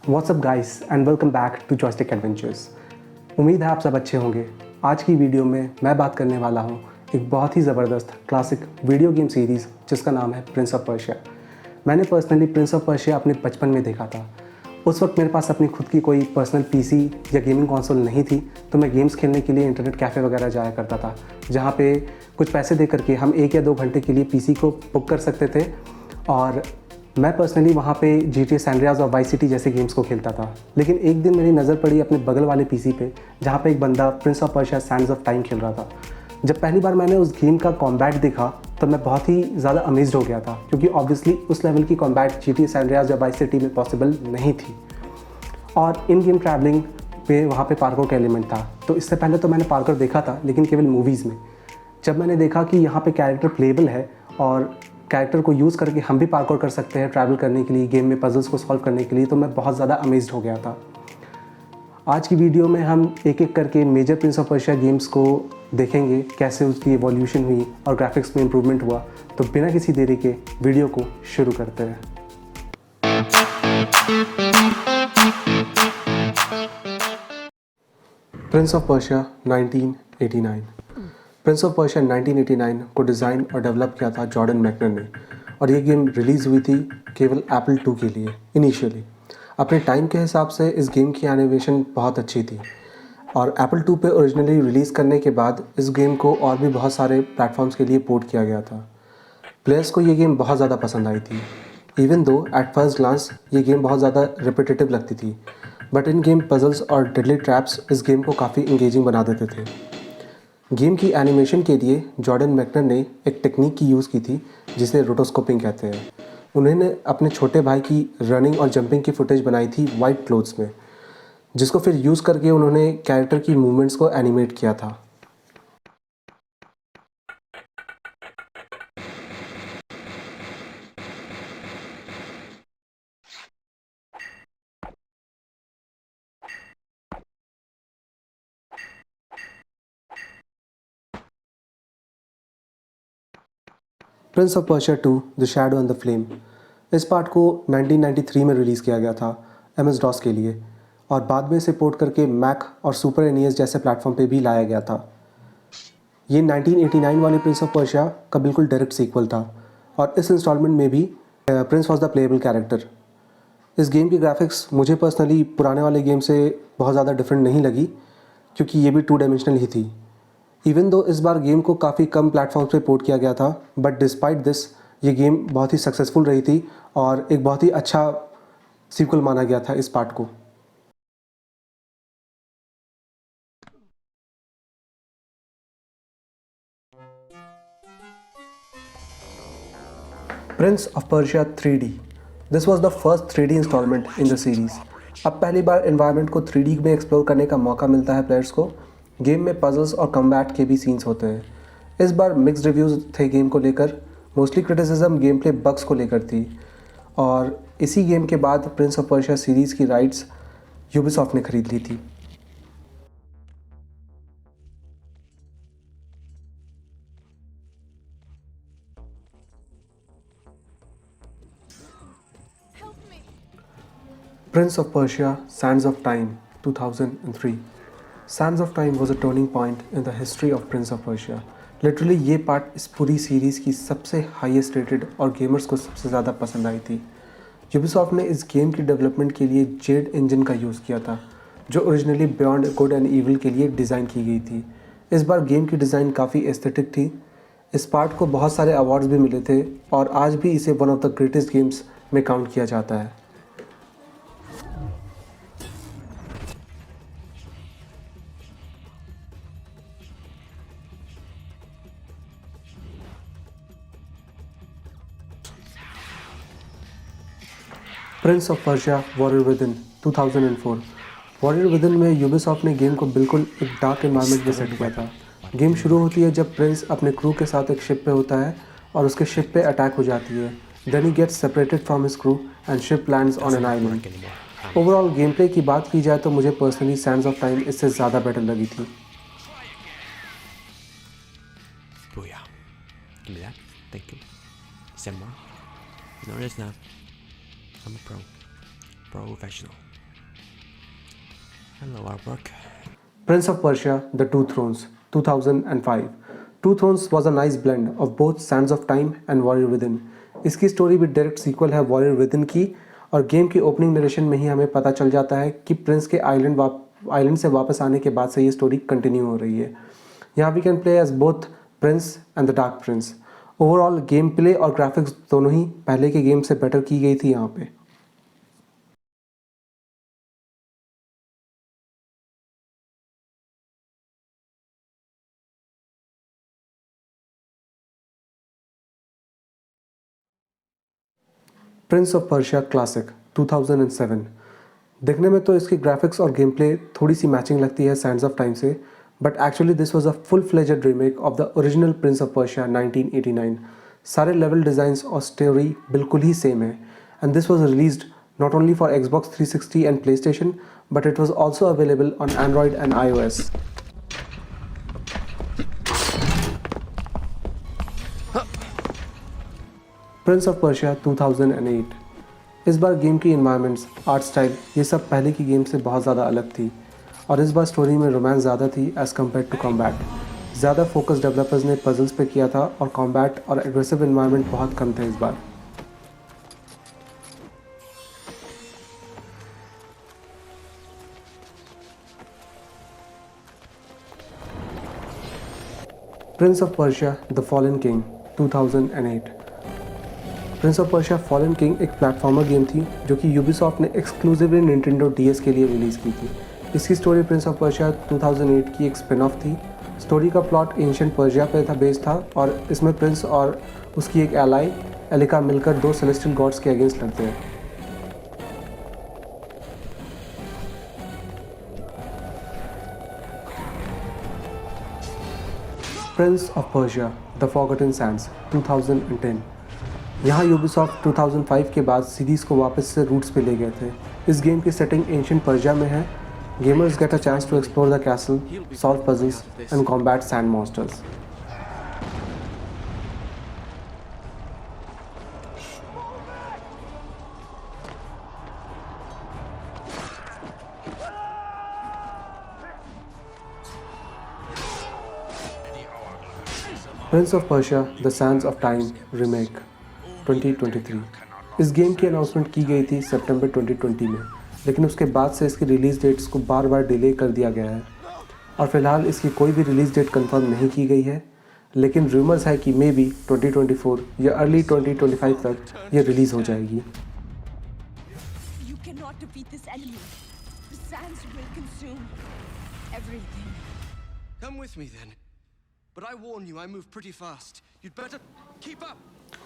WhatsApp guys and welcome back to Joystick Adventures. उम्मीद है आप सब अच्छे होंगे। आज की वीडियो में मैं बात करने वाला हूँ एक बहुत ही ज़बरदस्त क्लासिक वीडियो गेम सीरीज़ जिसका नाम है प्रिंस ऑफ पर्शिया। मैंने पर्सनली प्रिंस ऑफ पर्शिया अपने बचपन में देखा था। उस वक्त मेरे पास अपनी खुद की कोई पर्सनल पीसी या गेमिंग कंसोल नहीं थी, तो मैं गेम्स खेलने के लिए इंटरनेट कैफ़े वगैरह जाया करता था, जहाँ पे कुछ पैसे दे करके हम 1 या 2 घंटे के लिए पीसी को बुक कर सकते थे। और मैं पर्सनली वहाँ पे GTA सैन अंड्रेआस और वाइस सिटी जैसे गेम्स को खेलता था। लेकिन एक दिन मेरी नज़र पड़ी अपने बगल वाले पीसी पे, जहाँ पे एक बंदा Prince of Persia Sands of time खेल रहा था। जब पहली बार मैंने उस गेम का कॉम्बैट देखा तो मैं बहुत ही ज़्यादा अमेज्ड हो गया था, क्योंकि ऑब्वियसली उस लेवल की कॉम्बैट GTA सैन अंड्रेआस या वाइस सिटी में पॉसिबल नहीं थी। और इन गेम ट्रैवलिंग पे वहाँ पे पार्कोर का एलिमेंट था। तो इससे पहले तो मैंने पार्कोर देखा था, लेकिन केवल मूवीज़ में। जब मैंने देखा कि यहाँ पे कैरेक्टर प्लेबल है और कैरेक्टर को यूज़ करके हम भी पार्कोर कर सकते हैं ट्रैवल करने के लिए, गेम में पजल्स को सॉल्व करने के लिए, तो मैं बहुत ज़्यादा अमेज्ड हो गया था। आज की वीडियो में हम एक एक करके major Prince of Persia games को देखेंगे, कैसे उसकी एवोल्यूशन हुई और ग्राफिक्स में इम्प्रूवमेंट हुआ। तो बिना किसी देरी के वीडियो को शुरू करते हैं। Prince of Persia 1989। Prince of Persia 1989 को डिज़ाइन और डेवलप किया था जॉर्डन मैकनर ने, और ये गेम रिलीज़ हुई थी केवल एप्पल II के लिए इनिशियली। अपने टाइम के हिसाब से इस गेम की एनिमेशन बहुत अच्छी थी, और एप्पल II पे ओरिजिनली रिलीज़ करने के बाद इस गेम को और भी बहुत सारे प्लेटफॉर्म्स के लिए पोर्ट किया गया था। प्लेयर्स को ये गेम बहुत ज़्यादा पसंद आई थी। Even though at first glance ये गेम बहुत ज़्यादा रिपीटेटिव लगती थी, बट इन गेम पजल्स और डेडली ट्रैप्स इस गेम को काफ़ी इंगेजिंग बना देते थे। गेम की एनिमेशन के लिए जॉर्डन मैकनर ने एक टेक्निक की यूज़ की थी जिसे रोटोस्कोपिंग कहते हैं। उन्होंने अपने छोटे भाई की रनिंग और जंपिंग की फुटेज बनाई थी वाइट क्लोथ्स में, जिसको फिर यूज़ करके उन्होंने कैरेक्टर की मूवमेंट्स को एनिमेट किया था। Prince of Persia 2 the shadow and the flame. इस पार्ट को 1993 में रिलीज़ किया गया था MS-DOS के लिए, और बाद में इसे पोर्ट करके मैक और सुपर NES जैसे प्लेटफॉर्म पे भी लाया गया था। ये 1989 वाले प्रिंस ऑफ पर्शिया का बिल्कुल डायरेक्ट सीक्वल था, और इस इंस्टॉलमेंट में भी Prince was the playable character. इस गेम की ग्राफिक्स मुझे पर्सनली पुराने वाले गेम से बहुत ज़्यादा डिफरेंट नहीं लगी, क्योंकि ये भी 2 डायमेंशनल ही थी। इवन दो इस बार गेम को काफ़ी कम प्लेटफॉर्म्स पे पोर्ट किया गया था, बट डिस्पाइट दिस ये गेम बहुत ही सक्सेसफुल रही थी और एक बहुत ही अच्छा सीक्वल माना गया था इस पार्ट को। Prince of Persia 3D। This was the first 3D instalment in the series. अब पहली बार एनवायरनमेंट को 3D में एक्सप्लोर करने का मौका मिलता है प्लेयर्स को। गेम में पजल्स और कम्बैट के भी सीन्स होते हैं। इस बार मिक्स्ड रिव्यूज़ थे गेम को लेकर। Mostly criticism game play bugs को लेकर थी, और इसी गेम के बाद प्रिंस ऑफ पर्शिया सीरीज़ की राइट्स यूबीसॉफ्ट ने खरीद ली थी। Prince of Persia Sands of Time 2003। Sands of Time was a turning point in the history of Prince of Persia। Literally ये पार्ट इस पूरी सीरीज़ की सबसे हाईएस्ट रेटेड और गेमर्स को सबसे ज़्यादा पसंद आई थी। यूबीसॉफ्ट ने इस गेम की डेवलपमेंट के लिए जेड इंजन का यूज़ किया था, जो originally beyond good and evil के लिए डिज़ाइन की गई थी। इस बार गेम की डिज़ाइन काफ़ी एस्थेटिक थी। इस पार्ट को बहुत सारे अवार्ड्स भी मिले थे, और आज भी इसे one of the greatest games में काउंट किया जाता है। Prince of Persia warrior within 2004। Warrior within में यूबीसॉफ्ट ने गेम को बिल्कुल एक डार्क एनवायरनमेंट में सेट किया था। गेम शुरू होती है जब प्रिंस अपने क्रू के साथ एक शिप पे होता है और उसके शिप पे अटैक हो जाती है। Then he gets separated from his crew and ship lands on an island. Overall gameplay की बात की जाए तो मुझे पर्सनली सैंड्स ऑफ टाइम इससे ज़्यादा बेटर लगी थी। Booyah. Give me that. Thank you. Send more. No, it's not. I'm a pro. Professional. Hello, artwork. Prince of Persia: The Two Thrones, 2005. Two Thrones was a nice blend of both Sands of Time and Warrior Within. इसकी story भी direct sequel है Warrior Within की, और game की opening narration में ही हमें पता चल जाता है कि प्रिंस के आइलैंड से वापस आने के बाद से ये स्टोरी कंटिन्यू हो रही है। यहाँ we can play as both prince and the dark prince. Overall gameplay और ग्राफिक्स दोनों ही पहले के गेम से बेटर की गई थी यहाँ पे। Prince of Persia classic 2007। देखने में तो इसकी ग्राफिक्स और गेम प्ले थोड़ी सी मैचिंग लगती है सैंड्स ऑफ टाइम से, but actually this was a full fledged remake of the original Prince of Persia 1989। सारे लेवल डिज़ाइंस और स्टोरी बिल्कुल ही सेम है, and this was released not only for Xbox 360 and PlayStation, but it was also available on Android and iOS. Prince of Persia 2008। इस बार game की environments, art style, ये सब पहले की गेम से बहुत ज़्यादा अलग थी, और इस बार स्टोरी में रोमांस ज़्यादा थी एज़ कम्पेयर टू कॉम्बैट। ज़्यादा फोकस डेवलपर्स ने पजल्स पे किया था, और कॉम्बैट और एग्रेसिव इन्वायरमेंट बहुत कम थे इस बार। Prince of Persia: the fallen king 2008। Prince of Persia fallen king एक प्लेटफॉर्मर गेम थी जो कि यूबीसॉफ्ट ने एक्सक्लूसिवली निंटेंडो DS के लिए रिलीज़ की थी। इसकी स्टोरी प्रिंस ऑफ पर्शिया 2008 की एक स्पिन ऑफ थी। स्टोरी का प्लॉट एंशिएंट पर्शिया पे था बेस्ड था, और इसमें प्रिंस और उसकी एक एलाई एलिका मिलकर दो सेलेस्टियल गॉड्स के अगेंस्ट लड़ते हैं। Prince of Persia: the forgotten Sands 2010। यहाँ यूबीसॉफ्ट 2005 के बाद सीरीज़ को वापस से रूट्स पे ले गए थे। इस गेम की सेटिंग एंशिएंट पर्शिया में है। Gamers get a chance to explore the castle, solve puzzles and combat sand monsters. Prince of Persia: The Sands of Time remake 2023। इस गेम की अनाउंसमेंट की गई थी सितंबर 2020 में, लेकिन उसके बाद से इसकी रिलीज़ डेट्स को बार बार डिले कर दिया गया है, और फिलहाल इसकी कोई भी रिलीज़ डेट कंफर्म नहीं की गई है। लेकिन रूमर्स है कि मे बी 2024 या अर्ली 2025 तक ये रिलीज़ हो जाएगी। You cannot defeat this enemy. The sands will consume everything. Come with me then. But I warn you, I move pretty fast. You'd better keep up.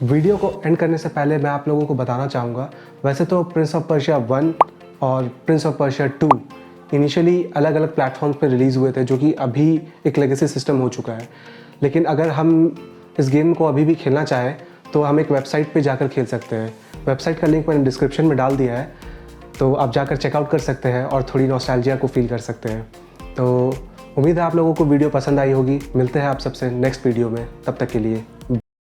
Video को and करने से पहले मैं आप लोगों को बताना चाहूँगा, वैसे तो प्रिंस ऑफ पर्शिया 1 और प्रिंस ऑफ पर्शिया 2 इनिशियली अलग अलग प्लेटफॉर्म्स पर रिलीज़ हुए थे, जो कि अभी एक लेगेसी सिस्टम हो चुका है। लेकिन अगर हम इस गेम को अभी भी खेलना चाहें तो हम एक वेबसाइट पे जाकर खेल सकते हैं। वेबसाइट का लिंक मैंने डिस्क्रिप्शन में डाल दिया है, तो आप जाकर चेकआउट कर सकते हैं और थोड़ी नॉस्टैल्जिया को फील कर सकते हैं। तो उम्मीद है आप लोगों को वीडियो पसंद आई होगी। मिलते हैं आप सबसे नेक्स्ट वीडियो में, तब तक के लिए